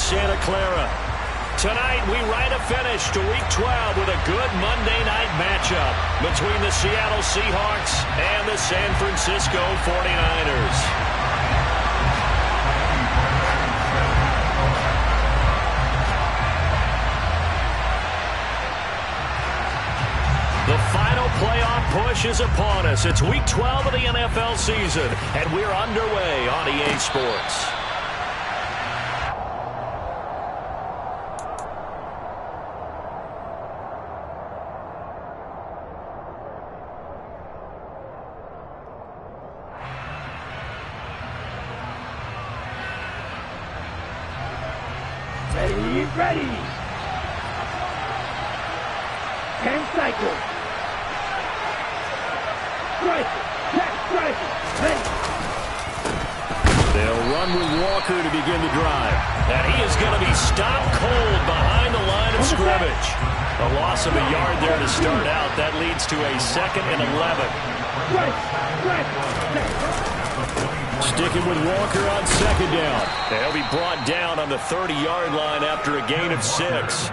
Santa Clara. Tonight, we write a finish to Week 12 with a good Monday night matchup between the Seattle Seahawks and the San Francisco 49ers. The final playoff push is upon us. It's Week 12 of the NFL season, and we're underway on EA Sports. Ready. 10 cycles. Strike. Ready. They'll run with Walker to begin the drive. And he is going to be stopped cold behind the line of scrimmage. A loss of a yard there to start out. That leads to a 2nd and 11. Sticking with Walker on 2nd down. They'll be brought down on the 30-yard line after a gain of 6.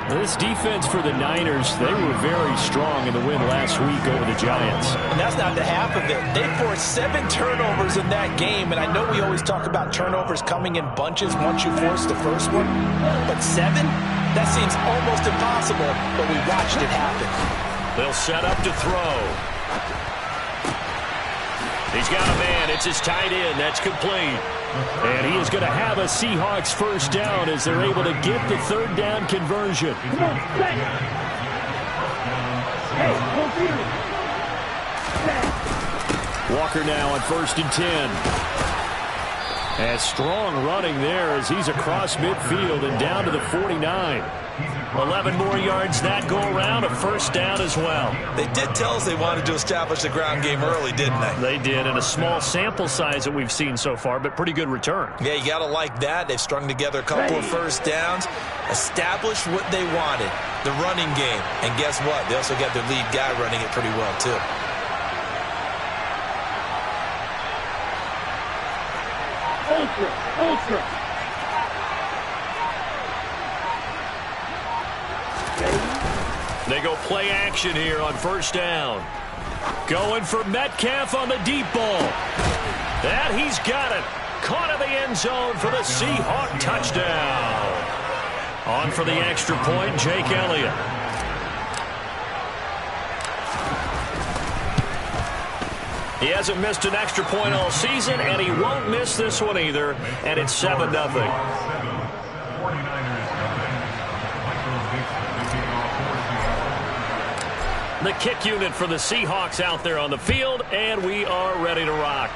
This defense for the Niners, they were very strong in the win last week over the Giants. And that's not the half of it. They forced 7 turnovers in that game, and I know we always talk about turnovers coming in bunches once you force the first one, but 7? That seems almost impossible, but we watched it happen. They'll set up to throw. He's got a man. It's his tight end. That's complete. And he is going to have a Seahawks first down as they're able to get the 3rd down conversion. Walker now on 1st and 10. And strong running there as he's across midfield and down to the 49. 11 more yards that go around, a first down as well. They did tell us they wanted to establish the ground game early, didn't they? They did, and a small sample size that we've seen so far, but pretty good return. Yeah, you got to like that. They've strung together a couple of first downs, established what they wanted, the running game. And guess what? They also got their lead guy running it pretty well, too. Ultra. They go play action here on 1st down. Going for Metcalf on the deep ball. That he's got it. Caught in the end zone for the Seahawk touchdown. On for the extra point, Jake Elliott. He hasn't missed an extra point all season, and he won't miss this one either. And it's 7-0. The kick unit for the Seahawks out there on the field, and we are ready to rock.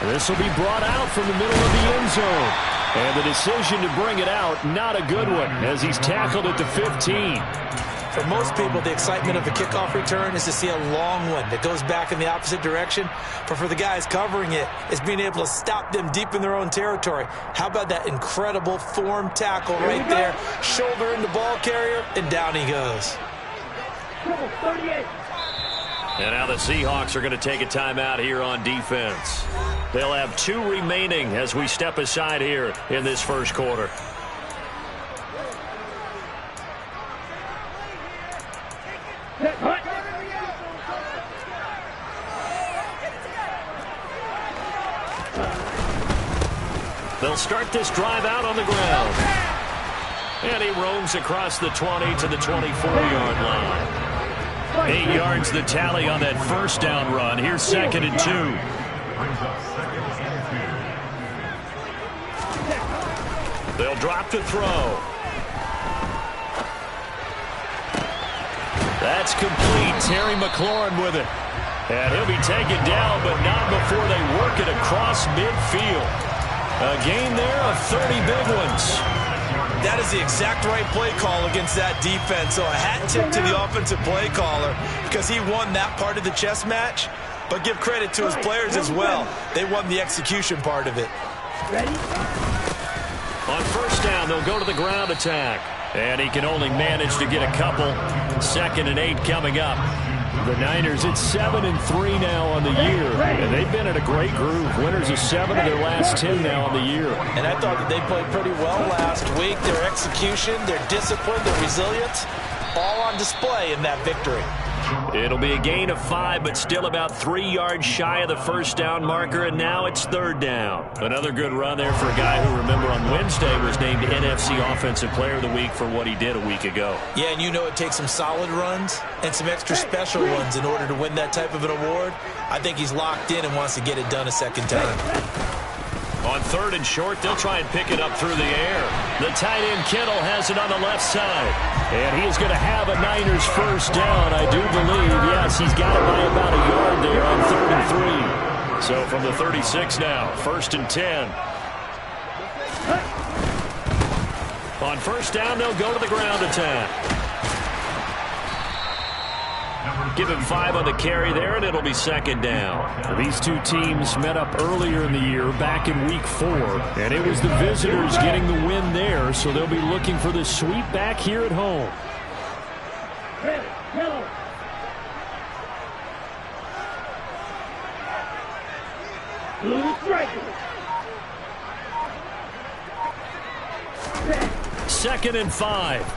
This will be brought out from the middle of the end zone. And the decision to bring it out, not a good one, as he's tackled at the 15. For most people, the excitement of a kickoff return is to see a long one that goes back in the opposite direction. But for the guys covering it, it's being able to stop them deep in their own territory. How about that incredible form tackle right there? Shoulder in the ball carrier, and down he goes. And now the Seahawks are going to take a timeout here on defense. They'll have 2 remaining as we step aside here in this first quarter. They'll start this drive out on the ground. And he roams across the 20 to the 24-yard line. 8 yards the tally on that first down run. Here's 2nd and 2. They'll drop to throw. That's complete. Terry McLaurin with it. And he'll be taken down, but not before they work it across midfield. A gain there of 30 big ones. That is the exact right play call against that defense. So a hat tip to the offensive play caller because he won that part of the chess match. But give credit to his players as well. They won the execution part of it. On first down, they'll go to the ground attack. And he can only manage to get a couple. 2nd and 8 coming up. the Niners, it's 7-3 now on the year, and they've been in a great groove. Winners of 7 of their last 10 now on the year. And I thought that they played pretty well last week. Their execution, their discipline, their resilience, all on display in that victory. It'll be a gain of 5, but still about 3 yards shy of the first down marker, and now it's 3rd down. Another good run there for a guy who, remember, on Wednesday was named NFC Offensive Player of the Week for what he did a week ago. Yeah, and you know it takes some solid runs and some extra special ones in order to win that type of an award. I think he's locked in and wants to get it done a second time. On 3rd and short, they'll try and pick it up through the air. The tight end Kittle has it on the left side. And he is going to have a Niners first down, I do believe. Yes, he's got it by about a yard there on 3rd and 3. So from the 36 now, 1st and 10. On first down, they'll go to the ground attack. Give him 5 on the carry there, and it'll be 2nd down. These two teams met up earlier in the year, back in Week 4, and it was the visitors getting the win there, so they'll be looking for the sweep back here at home. Blue striker. 2nd and 5.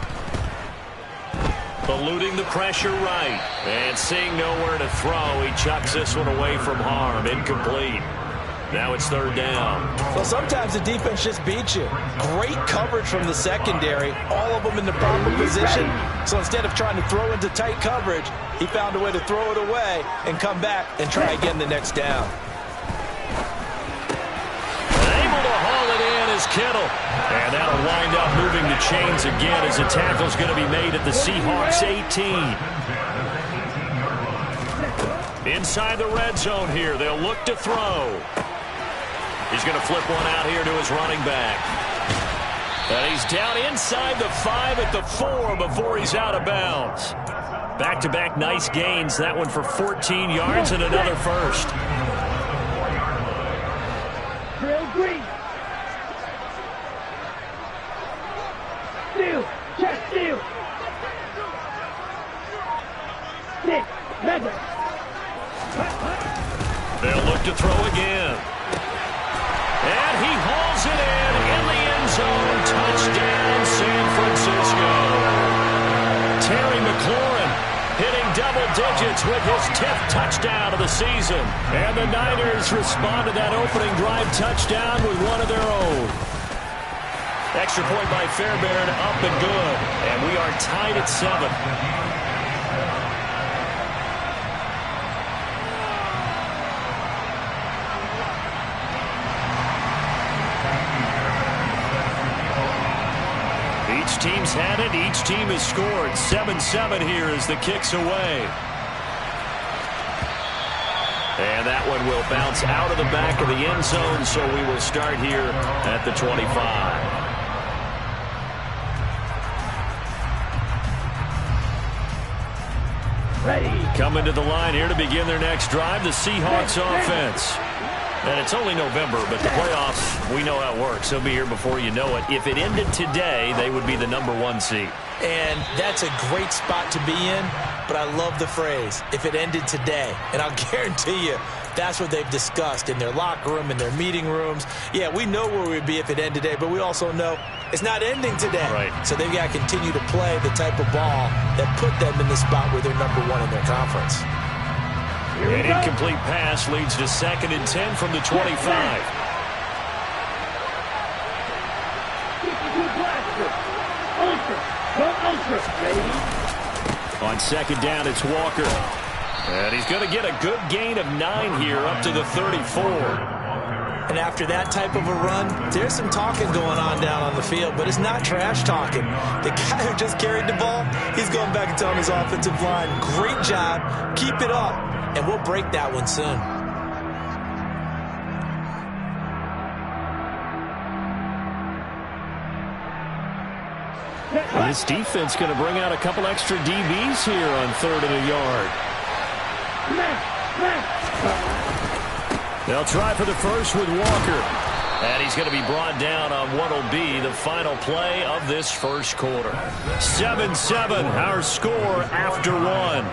Eluding the pressure right. And seeing nowhere to throw, he chucks this one away from harm. Incomplete. Now it's 3rd down. Well, sometimes the defense just beats you. Great coverage from the secondary. All of them in the proper position. So instead of trying to throw into tight coverage, he found a way to throw it away and come back and try again the next down. Able to haul it in is Kittle. And that'll wind up moving the chains again as the tackle's going to be made at the Seahawks 18. Inside the red zone here, they'll look to throw. He's going to flip one out here to his running back. And he's down inside the 5 at the 4 before he's out of bounds. Back-to-back nice gains. That one for 14 yards and another first. Drill green. Steal. Check steal. 6. Mega. They'll look to throw again. And he hauls it in the end zone. Touchdown, San Francisco. Terry McLaurin hitting double digits with his 10th touchdown of the season. And the Niners respond to that opening drive touchdown with one of their own. Extra point by Fairbairn, up and good. And we are tied at 7. Each team's had it. Each team has scored. 7-7 here as the kick's away. And that one will bounce out of the back of the end zone, so we will start here at the 25. Ready. Coming to the line here to begin their next drive, the Seahawks offense. And it's only November, but the playoffs, we know how it works. They'll be here before you know it. If it ended today, they would be the #1 seed. And that's a great spot to be in, but I love the phrase, if it ended today. And I'll guarantee you, that's what they've discussed in their locker room, in their meeting rooms. Yeah, we know where we'd be if it ended today, but we also know it's not ending today. Right. So they've got to continue to play the type of ball that put them in the spot where they're #1 in their conference. An incomplete pass leads to 2nd and 10 from the 25. On 2nd down, it's Walker. And he's going to get a good gain of 9 here up to the 34. And after that type of a run, there's some talking going on down on the field, but it's not trash talking. The guy who just carried the ball, he's going back and telling his offensive line, great job, keep it up, and we'll break that one soon. And this defense going to bring out a couple extra DBs here on 3rd and a yard. They'll try for the first with Walker. And he's going to be brought down on what will be the final play of this first quarter. 7-7, our score after 1.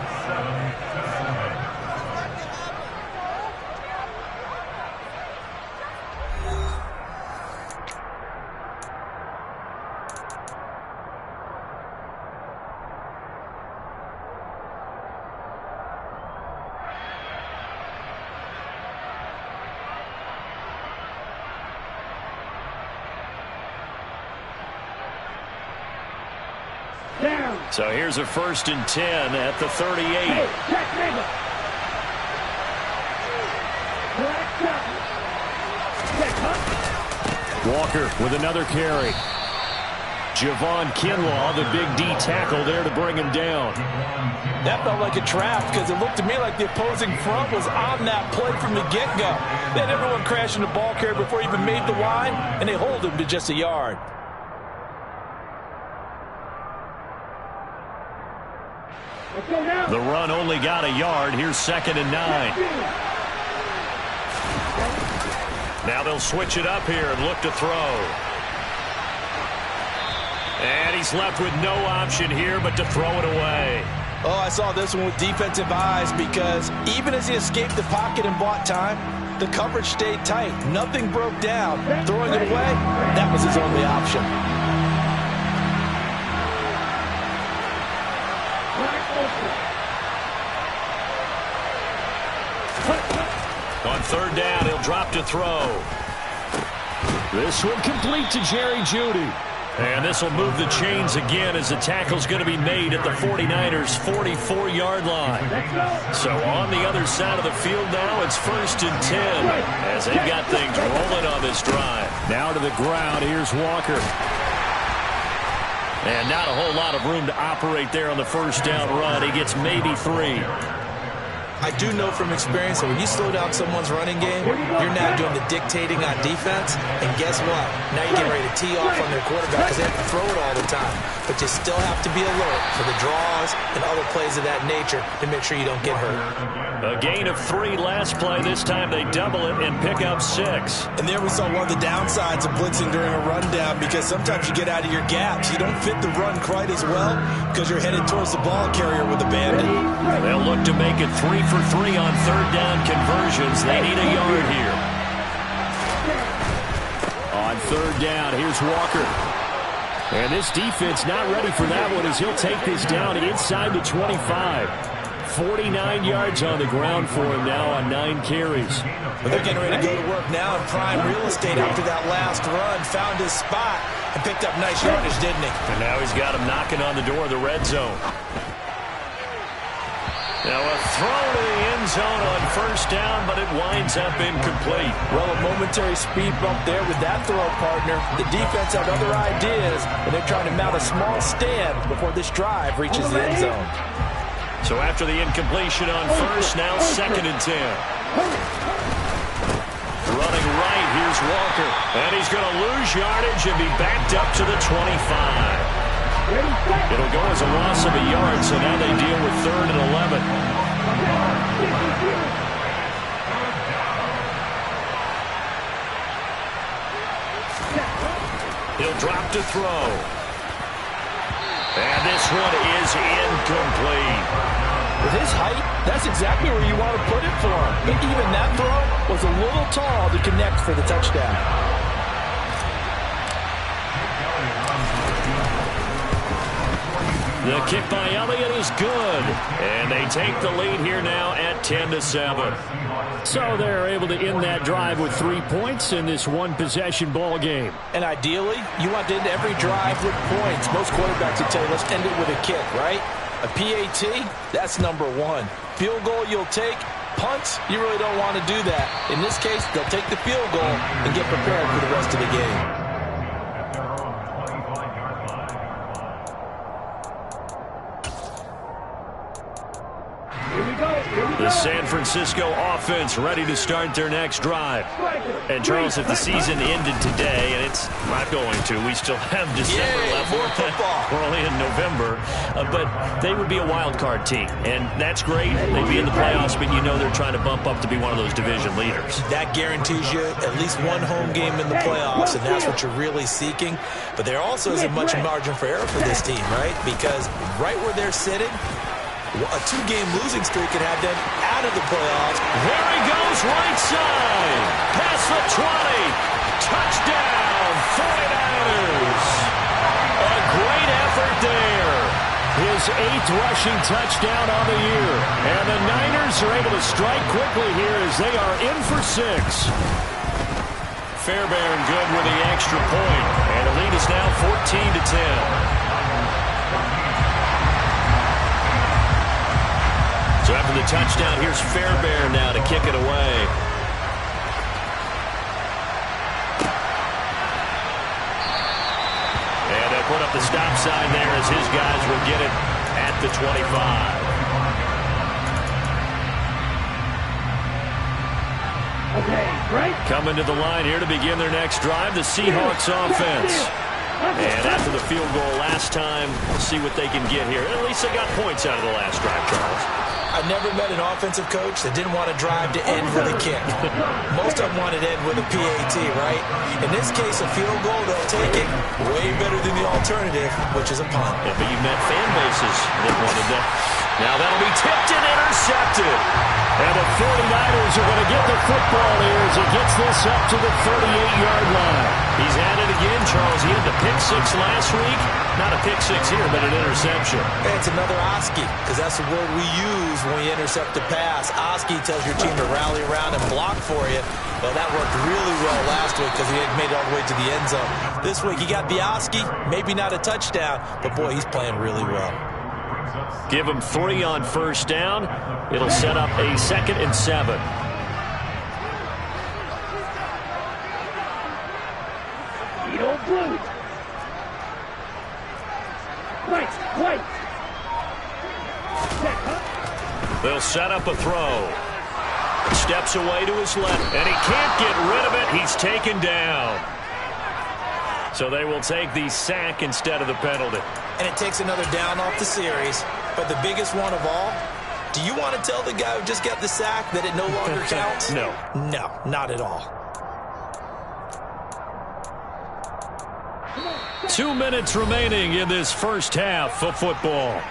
So here's a 1st and 10 at the 38. Hey, check nigga. Check, huh? Walker with another carry. Javon Kinlaw, the big D tackle there to bring him down. That felt like a trap because it looked to me like the opposing front was on that play from the get-go. They had everyone crashing the ball carrier before he even made the line, and they hold him to just a yard. The run only got a yard. Here's 2nd and 9. Now they'll switch it up here and look to throw. And he's left with no option here but to throw it away. Oh, I saw this one with defensive eyes because even as he escaped the pocket and bought time, the coverage stayed tight. Nothing broke down. Throwing it away, that was his only option. On 3rd down, he'll drop to throw. This one complete to Jerry Jeudy. And this will move the chains again as the tackle's going to be made at the 49ers' 44-yard line. So on the other side of the field now, it's 1st and 10 as they've got things rolling on this drive. Now to the ground, here's Walker. And not a whole lot of room to operate there on the 1st down run. He gets maybe 3. I do know from experience that when you slow down someone's running game, you're now doing the dictating on defense. And guess what? Now you're getting ready to tee off on their quarterback because they have to throw it all the time. But you still have to be alert for the draws and other plays of that nature to make sure you don't get hurt. A gain of 3 last play. This time they double it and pick up 6. And there we saw one of the downsides of blitzing during a rundown because sometimes you get out of your gaps. You don't fit the run quite as well because you're headed towards the ball carrier with a bandit. They'll look to make it 3 for 3 on 3rd down conversions. They need a yard here. On 3rd down, here's Walker. And this defense not ready for that one as he'll take this down inside the 25. 49 yards on the ground for him now on 9 carries. But they're getting ready to go to work now in prime real estate after that last run. Found his spot and picked up nice yardage, didn't he? And now he's got him knocking on the door of the red zone. Now a throw to the end zone on 1st down, but it winds up incomplete. Well, a momentary speed bump there with that throw, partner. The defense had other ideas, and they're trying to mount a small stand before this drive reaches the end zone. So after the incompletion on 1st, now 2nd and 10. Running right, here's Walker. And he's going to lose yardage and be backed up to the 25. It'll go as a loss of a yard, so now they deal with 3rd and 11. He'll drop to throw. And this one is incomplete. With his height, that's exactly where you want to put it for him. But even that throw was a little tall to connect for the touchdown. The kick by Elliott is good. And they take the lead here now at 10-7. So they're able to end that drive with 3 points in this one-possession ball game. And ideally, you want to end every drive with points. Most quarterbacks would tell you, let's end it with a kick, right? A PAT, that's number 1. Field goal you'll take. Punts, you really don't want to do that. In this case, they'll take the field goal and get prepared for the rest of the game. The San Francisco offense ready to start their next drive. And, Charles, if the season ended today, and it's not going to, we still have December left. More football. We're only in November. But they would be a wild card team. And that's great. They'd be in the playoffs, but you know they're trying to bump up to be one of those division leaders. That guarantees you at least one home game in the playoffs, and that's what you're really seeking. But there also isn't much margin for error for this team, right? Because right where they're sitting, a 2-game losing streak could have them out of the playoffs. There he goes, right side. Past the 20. Touchdown, 49ers. A great effort there. His 8th rushing touchdown on the year. And the Niners are able to strike quickly here as they are in for 6. Fairbairn good with the extra point. And the lead is now 14-10. So after the touchdown, here's Fairbairn now to kick it away. And they'll put up the stop sign there as his guys will get it at the 25. Okay, right. Coming to the line here to begin their next drive, the Seahawks offense. And after the field goal last time, we'll see what they can get here. At least they got points out of the last drive, Charles. I've never met an offensive coach that didn't want to drive to end with a kick. Most of them wanted to end with a PAT, right? In this case, a field goal, they'll take it way better than the alternative, which is a punt. Yeah, but you've met fan bases that wanted that. Now that'll be tipped and intercepted. And the 49ers are going to get the football here as he gets this up to the 38-yard line. He's at it again, Charles. He had the pick six last week. Not a pick six here, but an interception. Hey, it's another Oski, because that's the word we use when we intercept a pass. Oski tells your team to rally around and block for you. Well, that worked really well last week because he had made it all the way to the end zone. This week, he got the Oski, maybe not a touchdown, but boy, he's playing really well. Give him 3 on first down. It'll set up a 2nd and 7. The old blue. White. They'll set up a throw. Steps away to his left, and he can't get rid of it. He's taken down. So they will take the sack instead of the penalty. And it takes another down off the series. But the biggest one of all, do you want to tell the guy who just got the sack that it no longer counts? No. No, not at all. 2 minutes remaining in this first half of football.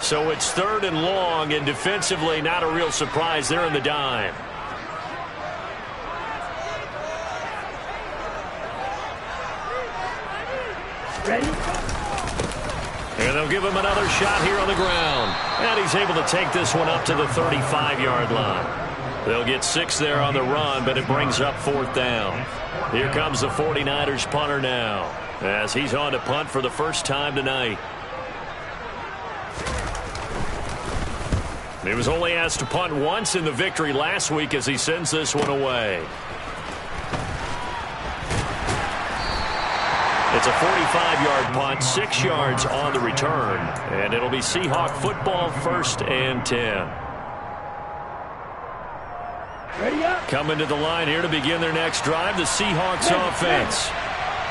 So it's 3rd and long, and defensively not a real surprise. They're in the dime. Ready? And they'll give him another shot here on the ground. And he's able to take this one up to the 35-yard line. They'll get 6 there on the run, but it brings up 4th down. Here comes the 49ers punter now, as he's on to punt for the first time tonight. He was only asked to punt once in the victory last week as he sends this one away. It's a 45-yard punt, 6 yards on the return, and it'll be Seahawk football, 1st and 10. Ready up. Coming to the line here to begin their next drive, the Seahawks offense.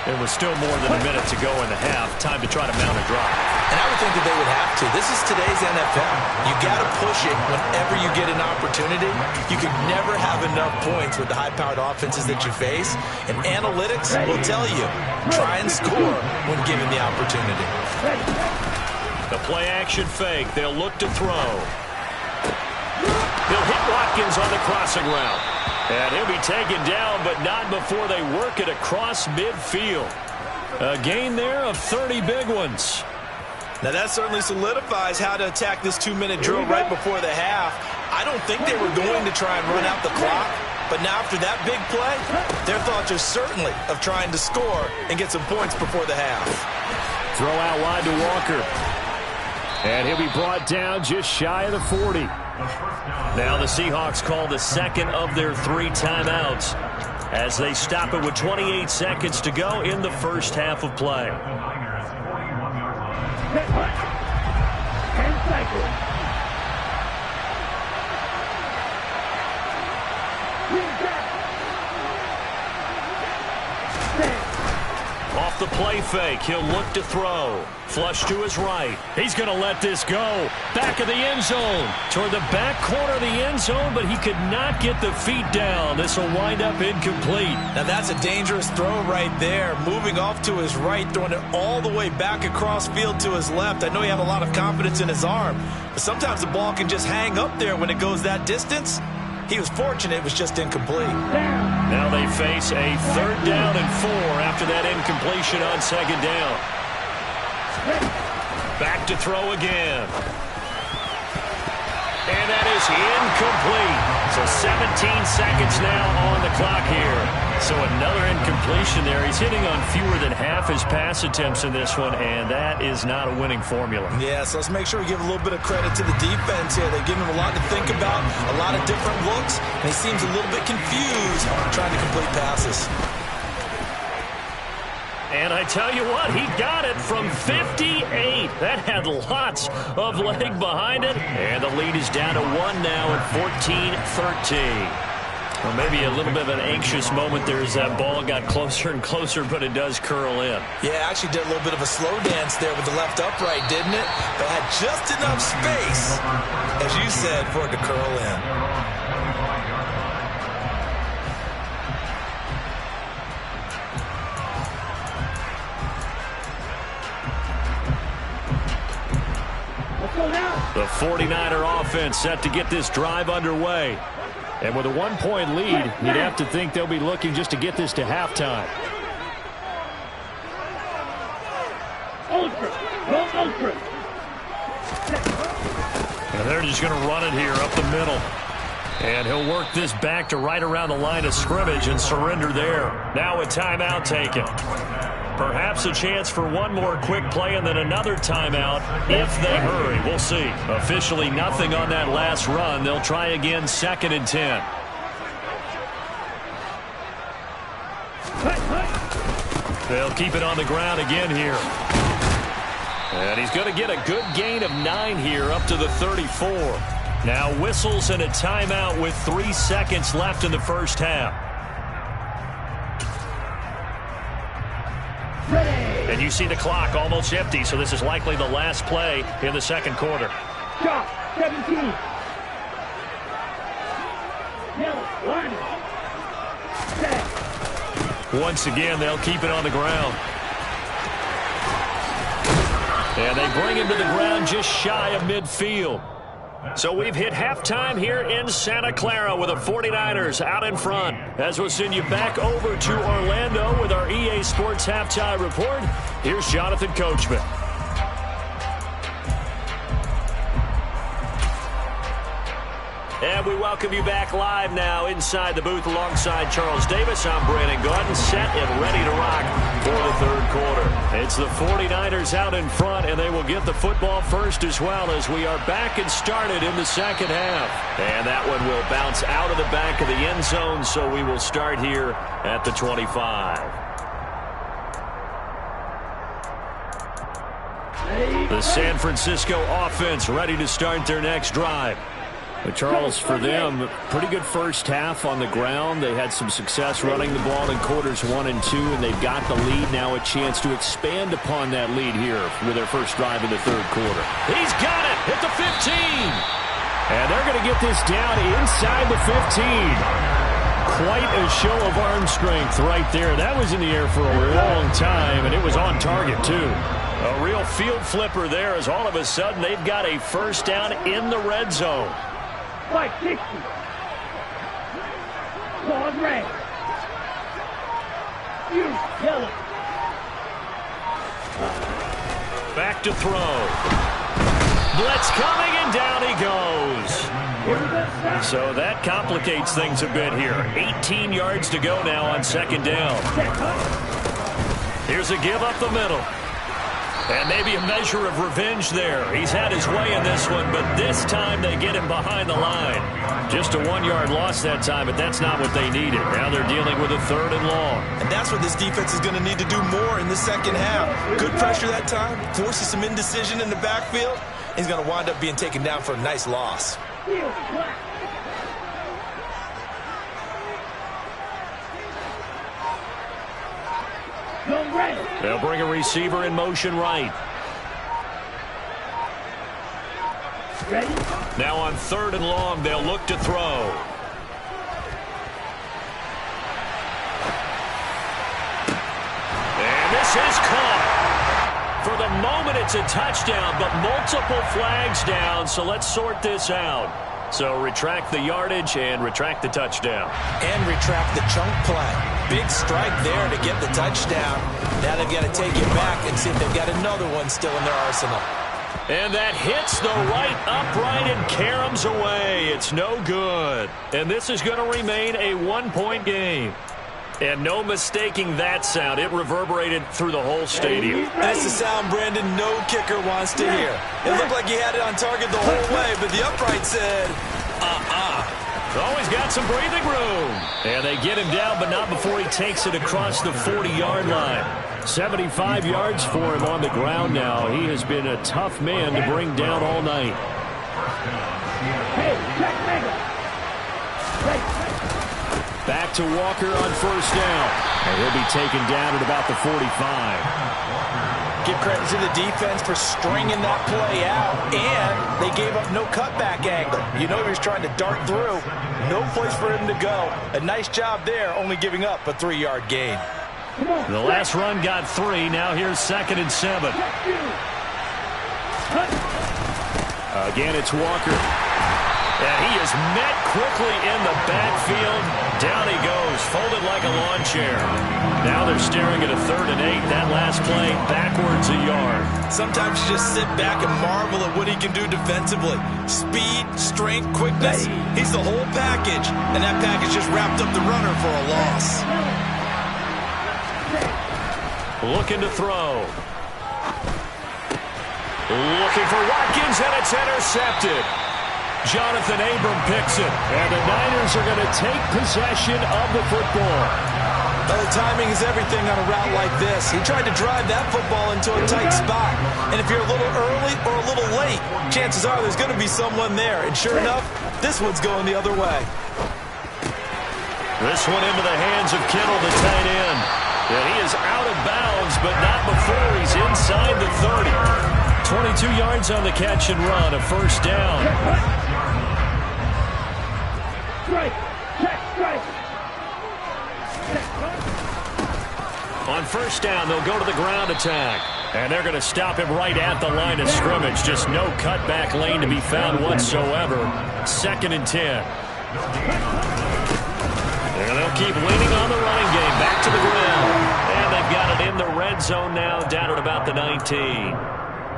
There was still more than a minute to go in the half. Time to try to mount a drive. And I would think that they would have to. This is today's NFL. You got to push it whenever you get an opportunity. You can never have enough points with the high-powered offenses that you face. And analytics will tell you, try and score when given the opportunity. The play-action fake. They'll look to throw. He'll hit Watkins on the crossing route. And he'll be taken down, but not before they work it across midfield. A gain there of 30 big ones. Now that certainly solidifies how to attack this 2-minute drill right before the half. I don't think they were going to try and run out the clock, but now after that big play, their thoughts are certainly of trying to score and get some points before the half. Throw out wide to Walker. And he'll be brought down just shy of the 40. Now the Seahawks call the 2nd of their 3 timeouts as they stop it with 28 seconds to go in the first half of play. 10 seconds. Off the play fake, he'll look to throw. Flush to his right. He's going to let this go. Back of the end zone. Toward the back corner of the end zone, but he could not get the feet down. This will wind up incomplete. Now that's a dangerous throw right there. Moving off to his right, throwing it all the way back across field to his left. I know he had a lot of confidence in his arm, but sometimes the ball can just hang up there when it goes that distance. He was fortunate it was just incomplete. Now they face a 3rd down and 4 after that incompletion on 2nd down. Back to throw again. And that is incomplete. So 17 seconds now on the clock here. So another incompletion there. He's hitting on fewer than half his pass attempts in this one, and that is not a winning formula. Yeah, so let's make sure we give a little bit of credit to the defense here. They're giving him a lot to think about, a lot of different looks, and he seems a little bit confused trying to complete passes. And I tell you what, he got it from 58. That had lots of leg behind it. And the lead is down to 1 now at 14-13. Well, maybe a little bit of an anxious moment there as that ball got closer and closer, but it does curl in. Yeah, actually did a little bit of a slow dance there with the left upright, didn't it? But had just enough space, as you said, for it to curl in. The 49er offense set to get this drive underway. And with a 1-point lead, you'd have to think they'll be looking just to get this to halftime. And they're just going to run it here up the middle. And he'll work this back to right around the line of scrimmage and surrender there. Now a timeout taken. Perhaps a chance for one more quick play and then another timeout if they hurry. We'll see. Officially nothing on that last run. They'll try again 2nd and 10. They'll keep it on the ground again here. And he's going to get a good gain of 9 here up to the 34. Now whistles and a timeout with 3 seconds left in the first half. And you see the clock almost empty, so this is likely the last play in the second quarter. Stop, 17. Yellow, line. Set. Once again, they'll keep it on the ground. And they bring him to the ground just shy of midfield. So we've hit halftime here in Santa Clara with the 49ers out in front. As we'll send you back over to Orlando with our EA Sports Halftime Report, here's Jonathan Coachman. And we welcome you back live now inside the booth alongside Charles Davis. I'm Brandon Gaudin, set and ready to rock for the third quarter. It's the 49ers out in front, and they will get the football first as well as we are back and started in the second half. And that one will bounce out of the back of the end zone, so we will start here at the 25. The San Francisco offense ready to start their next drive. But Charles, for them, pretty good first half on the ground. They had some success running the ball in quarters 1 and 2, and they've got the lead. Now a chance to expand upon that lead here with their first drive in the third quarter. He's got it at the 15. And they're going to get this down inside the 15. Quite a show of arm strength right there. That was in the air for a long time, and it was on target, too. A real field flipper there as all of a sudden they've got a first down in the red zone. 560. Claws red. Yellow. Back to throw. Blitz coming, and down he goes. So that complicates things a bit here. 18 yards to go now on second down. Here's a give up the middle. And maybe a measure of revenge there. He's had his way in this one, but this time they get him behind the line. Just a 1-yard loss that time, but that's not what they needed. Now they're dealing with a 3rd and long. And that's what this defense is going to need to do more in the second half. Good pressure that time, forces some indecision in the backfield. He's going to wind up being taken down for a nice loss. They'll bring a receiver in motion right. Ready? Now on 3rd and long, they'll look to throw. And this is caught. For the moment, it's a touchdown, but multiple flags down, so let's sort this out. So retract the yardage and retract the touchdown. And retract the chunk play. Big strike there to get the touchdown. Now they've got to take it back and see if they've got another one still in their arsenal. And that hits the right upright and caroms away. It's no good. And this is going to remain a 1-point game. And no mistaking that sound. It reverberated through the whole stadium. That's the sound, Brandon, no kicker wants to hear. It looked like he had it on target the whole way, but the upright said, Oh, he's got some breathing room. And they get him down, but not before he takes it across the 40-yard line. 75 yards for him on the ground now. He has been a tough man to bring down all night. Back to Walker on first down. And he'll be taken down at about the 45. Give credit to the defense for stringing that play out, and they gave up no cutback angle. You know he was trying to dart through. No place for him to go. A nice job there, only giving up a 3-yard gain. The last run got 3. Now here's 2nd and 7. Again, it's Walker. And he is met quickly in the backfield. Down he goes, folded like a lawn chair. Now they're staring at a 3rd and 8. That last play, backwards a yard. Sometimes you just sit back and marvel at what he can do defensively. Speed, strength, quickness. He's the whole package. And that package just wrapped up the runner for a loss. Looking to throw. Looking for Watkins, and it's intercepted. Jonathan Abram picks it, and the Niners are going to take possession of the football. Well, the timing is everything on a route like this. He tried to drive that football into a tight spot. And if you're a little early or a little late, chances are there's going to be someone there. And sure enough, this one's going the other way. This one into the hands of Kittle, the tight end. And he is out of bounds, but not before he's inside the 30. 22 yards on the catch and run, a first down. On first down, they'll go to the ground attack. And they're going to stop him right at the line of scrimmage. Just no cutback lane to be found whatsoever. 2nd and 10. And they'll keep leaning on the running game. Back to the ground. And they've got it in the red zone now, down at about the 19.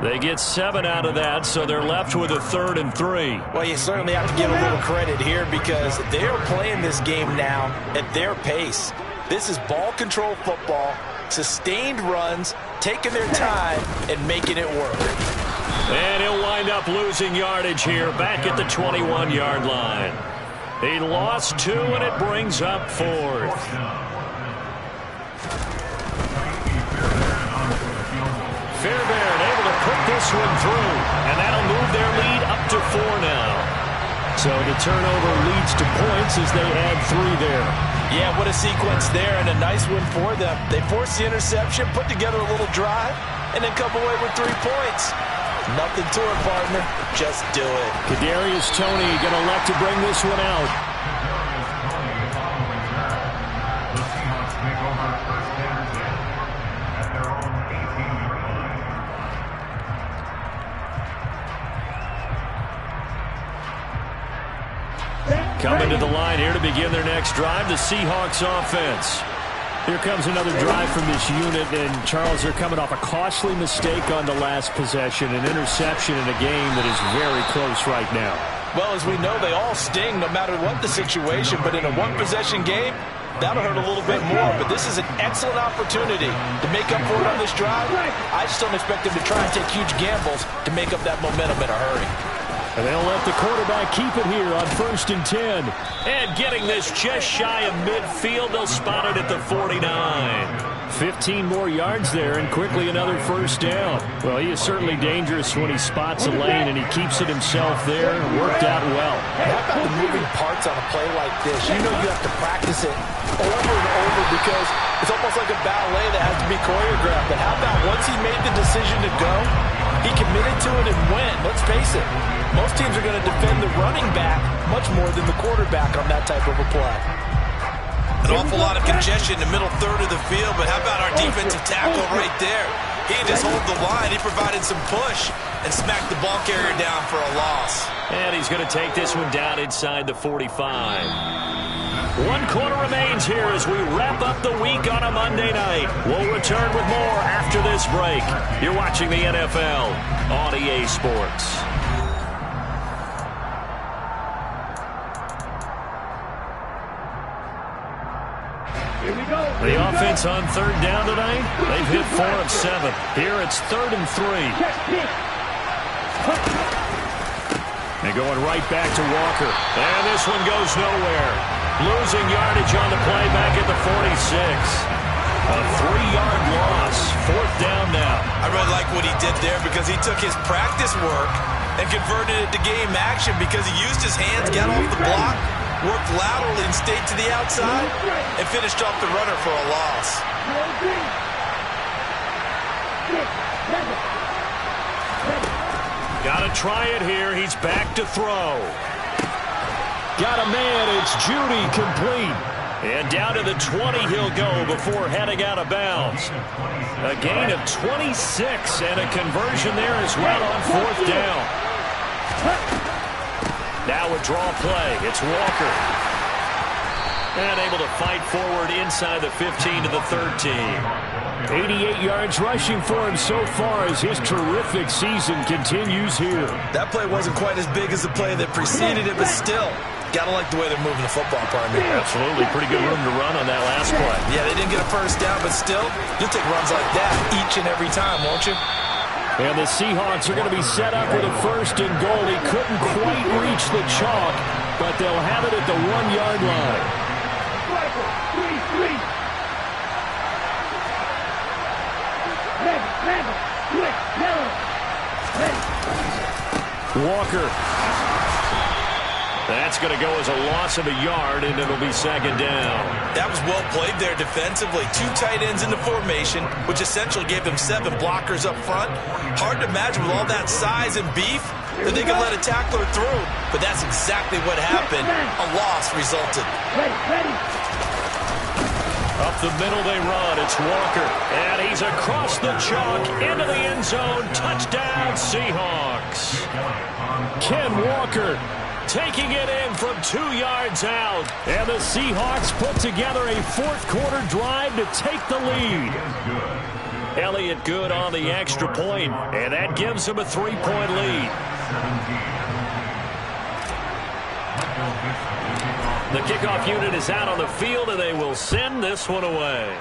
They get 7 out of that, so they're left with a 3rd and 3. Well, you certainly have to give a little credit here because they're playing this game now at their pace. This is ball control football, sustained runs, taking their time, and making it work. And he'll wind up losing yardage here, back at the 21-yard line. He lost 2, and it brings up 4th. Fairbairn able to put this one through, and that'll move their lead up to 4 now. So the turnover leads to points as they add 3 there. Yeah, what a sequence there, and a nice one for them. They force the interception, put together a little drive, and then come away with 3 points. Nothing to it, partner. Just do it. Kadarius Toney going to elect to bring this one out. Coming to the line here to begin their next drive, the Seahawks offense. Here comes another drive from this unit, and Charles, they're coming off a costly mistake on the last possession, an interception in a game that is very close right now. Well, as we know, they all sting no matter what the situation, but in a one-possession game, that'll hurt a little bit more. But this is an excellent opportunity to make up for it on this drive. I just don't expect them to try and take huge gambles to make up that momentum in a hurry. And they'll let the quarterback keep it here on 1st and 10. And getting this just shy of midfield, they'll spot it at the 49. 15 more yards there, and quickly another first down. Well, he is certainly dangerous when he spots a lane, and he keeps it himself there. Worked out well. How about the moving parts on a play like this? You know you have to practice it over and over because it's almost like a ballet that has to be choreographed. But how about once he made the decision to go, he committed to it and went. Let's face it, most teams are going to defend the running back much more than the quarterback on that type of a play. An awful lot of congestion in the middle third of the field, but how about our defensive tackle right there? He just hold the line. He provided some push and smacked the ball carrier down for a loss. And he's going to take this one down inside the 45. 1 quarter remains here as we wrap up the week on a Monday night. We'll return with more after this break. You're watching the NFL on EA Sports. Here we go. offense on third down tonight? They've hit 4 of 7. Here it's 3rd and 3. They're going right back to Walker. And this one goes nowhere. Losing yardage on the play back at the 46. A 3-yard loss. 4th down now. I really like what he did there because he took his practice work and converted it to game action because he used his hands, got off the block, worked laterally and stayed to the outside, and finished off the runner for a loss. Got to try it here. He's back to throw. Got a man. It's Judy, complete. And down to the 20 he'll go before heading out of bounds. A gain of 26 and a conversion there as well on 4th down. Now a draw play. It's Walker. And able to fight forward inside the 15 to the 13. 88 yards rushing for him so far as his terrific season continues here. That play wasn't quite as big as the play that preceded it, but still, gotta like the way they're moving the football, partner. Absolutely. Pretty good room to run on that last play. Yeah, they didn't get a first down, but still, you'll take runs like that each and every time, won't you? And the Seahawks are going to be set up with a 1st and goal. He couldn't quite reach the chalk, but they'll have it at the 1-yard line. Walker. That's going to go as a loss of a yard, and it'll be 2nd down. That was well played there defensively. 2 tight ends in the formation, which essentially gave them 7 blockers up front. Hard to imagine with all that size and beef that they could let a tackler through. But that's exactly what happened. A loss resulted. Up the middle they run. It's Walker. And he's across the chalk into the end zone. Touchdown, Seahawks. Ken Walker taking it in from 2 yards out. And the Seahawks put together a 4th-quarter drive to take the lead. Elliott good on the extra point, and that gives them a 3-point lead. The kickoff unit is out on the field, and they will send this one away.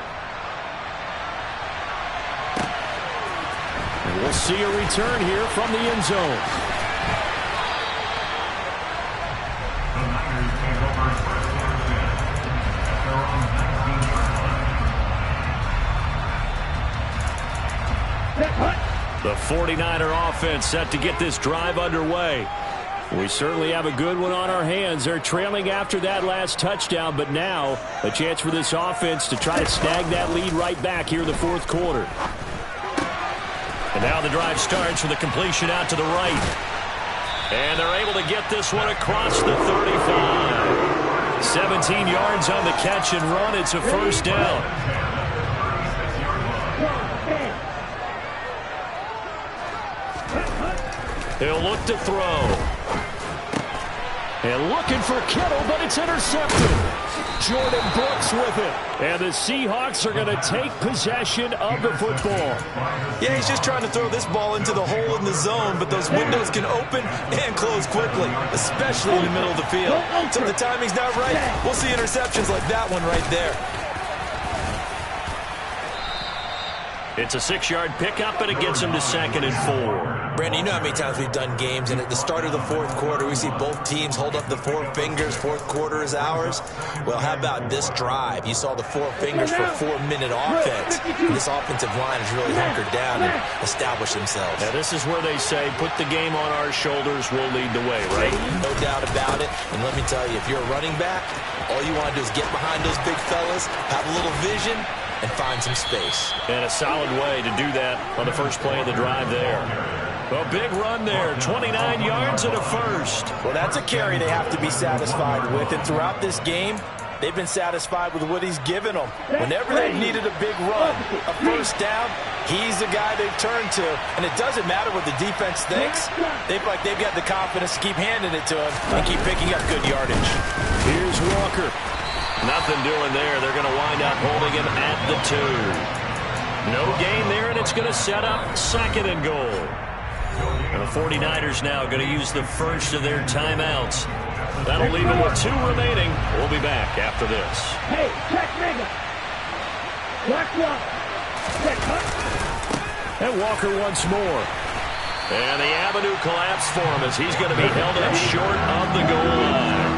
And we'll see a return here from the end zone. The 49er offense set to get this drive underway. We certainly have a good one on our hands. They're trailing after that last touchdown, but now a chance for this offense to try to snag that lead right back here in the 4th quarter. And now the drive starts with a completion out to the right. And they're able to get this one across the 35. 17 yards on the catch and run. It's a 1st down. He'll look to throw. And looking for Kittle, but it's intercepted. Jordan Brooks with it. And the Seahawks are going to take possession of the football. Yeah, he's just trying to throw this ball into the hole in the zone, but those windows can open and close quickly, especially in the middle of the field. So if the timing's not right, we'll see interceptions like that one right there. It's a 6-yard pickup, and it gets him to 2nd and 4. Brandon, you know how many times we've done games, and at the start of the 4th quarter, we see both teams hold up the 4 fingers. 4th quarter is ours. Well, how about this drive? You saw the 4 fingers for 4-minute offense. And this offensive line has really hunkered down and established themselves. Now, this is where they say, put the game on our shoulders, we'll lead the way, right? No doubt about it. And let me tell you, if you're a running back, all you want to do is get behind those big fellas, have a little vision, and find some space. And a solid way to do that on the first play of the drive there. A big run there, 29 yards and a 1st. Well, that's a carry they have to be satisfied with. And throughout this game, they've been satisfied with what he's given them. Whenever they've needed a big run, a 1st down, he's the guy they've turned to. And it doesn't matter what the defense thinks. They feel like they've got the confidence to keep handing it to him and keep picking up good yardage. Here's Walker. Nothing doing there. They're going to wind up holding him at the 2. No gain there, and it's going to set up 2nd and goal. And the 49ers now going to use the first of their timeouts. That'll leave them with 2 remaining. We'll be back after this. Hey, check nigga. And Walker once more. And the avenue collapsed for him as he's going to be held up short of the goal line.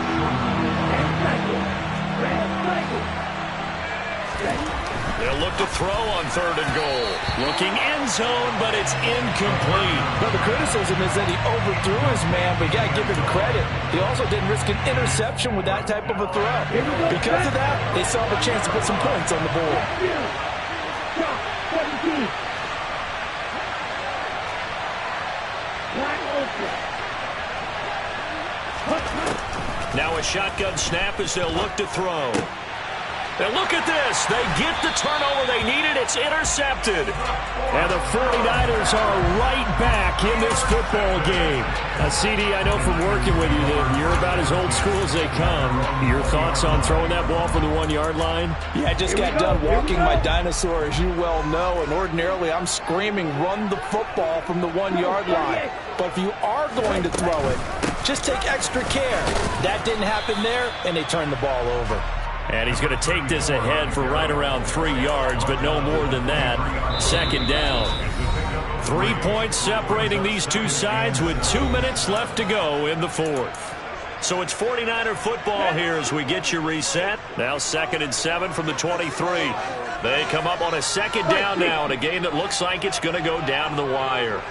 They'll look to throw on 3rd and goal. Looking end zone, but it's incomplete. But the criticism is that he overthrew his man, but you got to give him credit. He also didn't risk an interception with that type of a throw. Because of that, they saw the chance to put some points on the board. Now a shotgun snap as they'll look to throw. And look at this. They get the turnover they needed. It's intercepted. And the 49ers are right back in this football game. CD, I know from working with you that you're about as old school as they come. Your thoughts on throwing that ball from the 1-yard line? Yeah, I just got done walking my dinosaur, as you well know, and ordinarily I'm screaming, run the football from the 1-yard line. But if you are going to throw it, just take extra care. That didn't happen there, and they turned the ball over. And he's going to take this ahead for right around 3 yards, but no more than that. 2nd down. 3 points separating these two sides with 2 minutes left to go in the 4th. So it's 49er football here as we get you reset. Now 2nd and 7 from the 23. They come up on a 2nd down now in a game that looks like it's going to go down to the wire.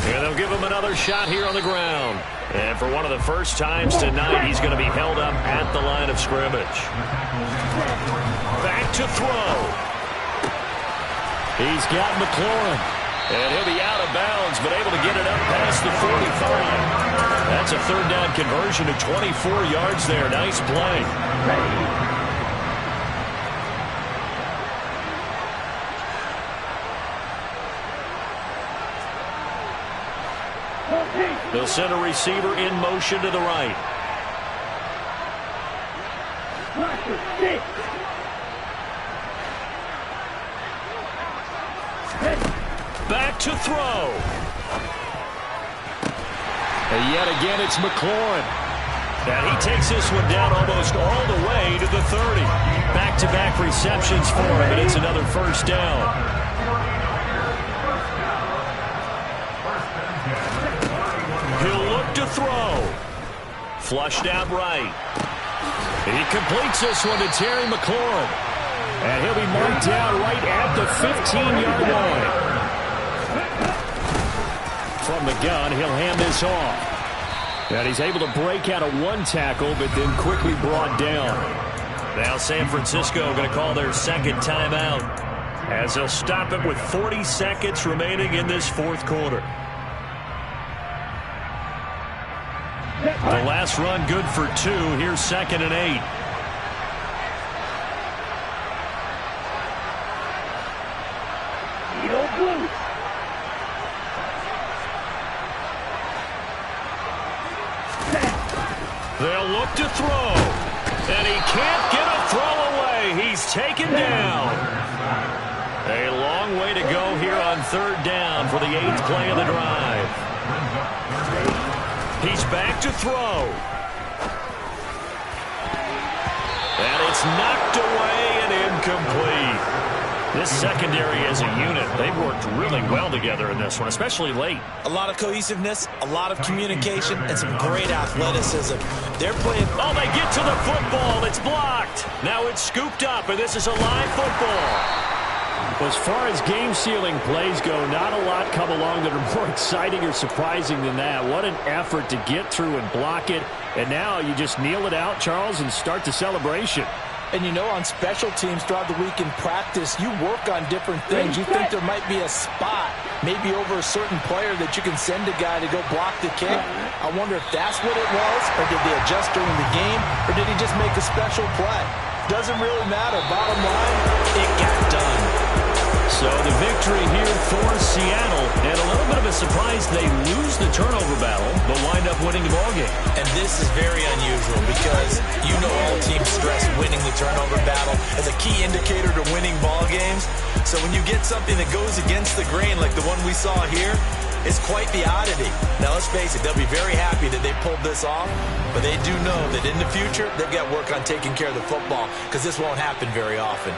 And they'll give him another shot here on the ground. And for one of the first times tonight, he's going to be held up at the line of scrimmage. Back to throw. He's got McLaurin. And he'll be out of bounds, but able to get it up past the 45. That's a 3rd down conversion to 24 yards there. Nice play. They'll send a receiver in motion to the right. Back to throw. And yet again, it's McLaurin. And he takes this one down almost all the way to the 30. Back-to-back receptions for him, and it's another 1st down. He'll look to throw. Flushed out right. He completes this one to Terry McLaurin. And he'll be marked down right at the 15-yard line. From the gun, he'll hand this off. And he's able to break out of 1 tackle, but then quickly brought down. Now San Francisco going to call their 2nd timeout as they'll stop it with 40 seconds remaining in this 4th quarter. The last run good for 2. Here's 2nd and 8. They'll look to throw. And he can't get a throw away. He's taken down. A long way to go here on 3rd down for the 8th play of the drive. He's back to throw. And it's knocked away and incomplete. This secondary as a unit, they've worked really well together in this one, especially late. A lot of cohesiveness, a lot of communication, and some great athleticism. They're playing. Oh, they get to the football. It's blocked. Now it's scooped up, and this is a live football. As far as game-sealing plays go, not a lot come along that are more exciting or surprising than that. What an effort to get through and block it. And now you just kneel it out, Charles, and start the celebration. And you know, on special teams throughout the week in practice, you work on different things. You think there might be a spot, maybe over a certain player that you can send a guy to go block the kick. I wonder if that's what it was, or did they adjust during the game, or did he just make a special play? Doesn't really matter. Bottom line, it got done. So the victory here for Seattle, and a little bit of a surprise they lose the turnover battle, but wind up winning the ballgame. And this is very unusual because you know all teams stress winning the turnover battle as a key indicator to winning ball games. So when you get something that goes against the grain like the one we saw here, is quite the oddity. Now, let's face it, they'll be very happy that they pulled this off, but they do know that in the future, they've got work on taking care of the football because this won't happen very often.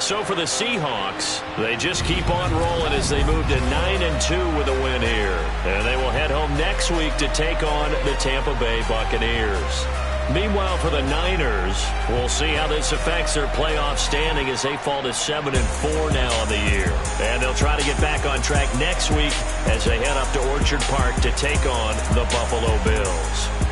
So for the Seahawks, they just keep on rolling as they move to 9-2 with a win here. And they will head home next week to take on the Tampa Bay Buccaneers. Meanwhile, for the Niners, we'll see how this affects their playoff standing as they fall to 7-4 now on the year. And they'll try to get back on track next week as they head up to Orchard Park to take on the Buffalo Bills.